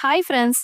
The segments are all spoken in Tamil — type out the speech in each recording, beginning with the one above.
Hi friends,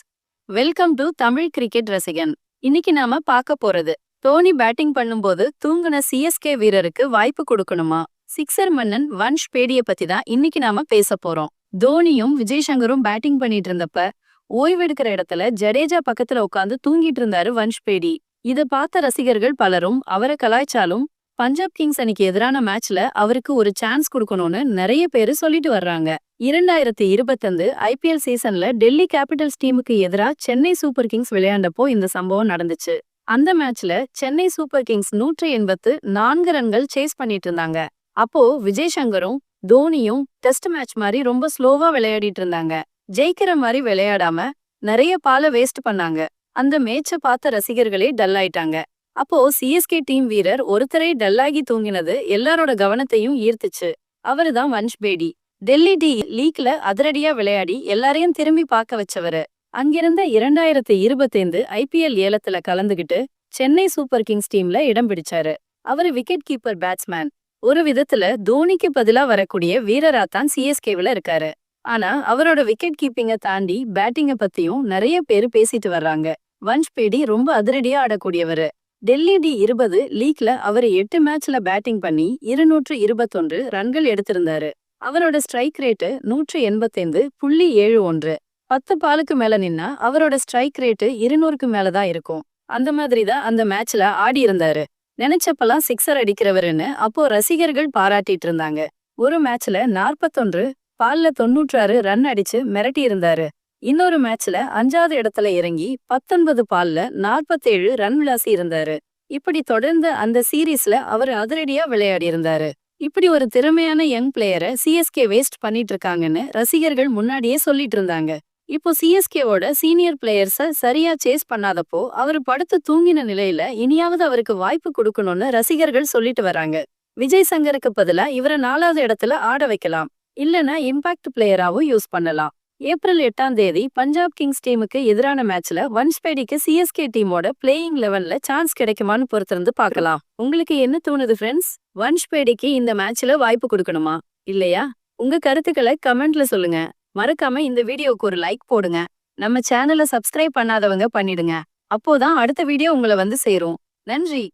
welcome to Tamil cricket ரசிகன். இன்னைக்கு நாம பார்க்க போறது தோனி பேட்டிங் பண்ணும்போது தூங்குன சிஎஸ்கே வீரருக்கு வாய்ப்பு கொடுக்கணுமா, சிக்ஸர் மன்னன் வன்ஷ் பேடிய பத்தி தான் இன்னைக்கு நாம பேச போறோம். தோனியும் விஜய் சங்கரும் பேட்டிங் பண்ணிட்டு இருந்தப்ப ஓய்வெடுக்கிற இடத்துல ஜடேஜா பக்கத்துல உட்காந்து தூங்கிட்டு இருந்தாரு வன்ஷ் பேடி. இத பார்த்த ரசிகர்கள் பலரும் அவரை கலாய்ச்சாலும் பஞ்சாப் கிங்ஸ் அணிக்கு எதிரான மேட்ச்ல அவருக்கு ஒரு சான்ஸ் கொடுக்கணும்னு நிறைய பேரு சொல்லிட்டு வர்றாங்க. 2025 ஐபிஎல் சீசன்ல டெல்லி கேபிட்டல்ஸ் டீமுக்கு எதிரா சென்னை சூப்பர் கிங்ஸ் விளையாண்டப்போ இந்த சம்பவம் நடந்துச்சு. அந்த மேட்ச்ல சென்னை சூப்பர் கிங்ஸ் 184 ரன்கள் சேஸ் பண்ணிட்டு இருந்தாங்க. அப்போ விஜய் சங்கரும் தோனியும் டெஸ்ட் மேட்ச் மாதிரி ரொம்ப ஸ்லோவா விளையாடிட்டு இருந்தாங்க. ஜெயிக்கிற மாதிரி விளையாடாம நிறைய பால வேஸ்ட் பண்ணாங்க. அந்த மேட்ச பார்த்த ரசிகர்களே டல் ஆயிட்டாங்க. அப்போ சிஎஸ்கே டீம் வீரர் ஒருத்தரை டல்லாகி தூங்கினது எல்லாரோட கவனத்தையும் ஈர்த்துச்சு. அவருதான் வன்ஷ் பேடி. டெல்லி டி லீக்ல அதிரடியா விளையாடி எல்லாரையும் திரும்பி பார்க்க வச்சவரு. அங்கிருந்த 2025 ஐபிஎல் ஏலத்துல கலந்துகிட்டு சென்னை சூப்பர் கிங்ஸ் டீம்ல இடம் பிடிச்சாரு. அவரு விக்கெட் கீப்பர் பேட்ஸ்மேன். ஒரு விதத்துல தோனிக்கு பதிலா வரக்கூடிய வீரராத்தான் சிஎஸ்கேவில் இருக்காரு. ஆனா அவரோட விக்கெட் கீப்பிங்க தாண்டி பேட்டிங்க பத்தியும் நிறைய பேரு பேசிட்டு வர்றாங்க. வன்ஷ் பேடி ரொம்ப அதிரடியா ஆடக்கூடியவரு. டெல்லி டி 20 லீக்ல அவரு 8 மேட்ச்ல பேட்டிங் பண்ணி 221 ரன்கள் எடுத்திருந்தாரு. அவரோட ஸ்ட்ரைக் ரேட்டு 185.71. 10 பாலுக்கு மேல நின்னா அவரோட ஸ்ட்ரைக் ரேட்டு 200க்கு மேலதான் இருக்கும். அந்த மாதிரிதான் அந்த மேட்ச்ல ஆடி இருந்தாரு. நினைச்சப்பெல்லாம் சிக்ஸர் அடிக்கிறவருன்னு அப்போ ரசிகர்கள் பாராட்டிட்டு இருந்தாங்க. ஒரு மேட்ச்ல 41 பால்ல 96 ரன் அடிச்சு மிரட்டி இருந்தாரு. இன்னொரு மேட்ச்ல 5வது இடத்துல இறங்கி 19 பால்ல 47 ரன் விளாசி இருந்தாரு. இப்படி தொடர்ந்து அந்த சீரீஸ்ல அவர் அதிரடியா விளையாடி இருந்தாரு. இப்படி ஒரு திறமையான யங் பிளேயரை சிஎஸ்கே வேஸ்ட் பண்ணிட்டு இருக்காங்கன்னு ரசிகர்கள் முன்னாடியே சொல்லிட்டு இருந்தாங்க. இப்போ சிஎஸ்கேவோட சீனியர் பிளேயர்ஸ சரியா சேஸ் பண்ணாதப்போ அவர் படுத்து தூங்கின நிலையில இனியாவது அவருக்கு வாய்ப்பு கொடுக்கணும்னு ரசிகர்கள் சொல்லிட்டு வராங்க. விஜய் சங்கருக்கு பதிலா இவரை 4வது இடத்துல ஆட வைக்கலாம், இல்லனா இம்பாக்ட் பிளேயராவும் யூஸ் பண்ணலாம். ஏப்ரல் 8ஆம் தேதி பஞ்சாப் கிங்ஸ் டீமுக்கு எதிரான மேட்ச்ல வன்ஷ் பேடிக்கு சிஎஸ்கே டீமோட பிளேயிங் 11ல சான்ஸ் கிடைக்குமான்னு பொறுத்திருந்து பார்க்கலாம். உங்களுக்கு என்ன தோணுது ஃப்ரெண்ட்ஸ்? வன்ஷ் பேடிக்கு இந்த மேட்ச்ல வாய்ப்பு கொடுக்கணுமா இல்லையா? உங்க கருத்துக்களை கமெண்ட்ல சொல்லுங்க. மறக்காம இந்த வீடியோக்கு ஒரு லைக் போடுங்க. நம்ம சேனலை சப்ஸ்கிரைப் பண்ணாதவங்க பண்ணிடுங்க. அப்போதான் அடுத்த வீடியோ உங்களை வந்து சேரும். நன்றி.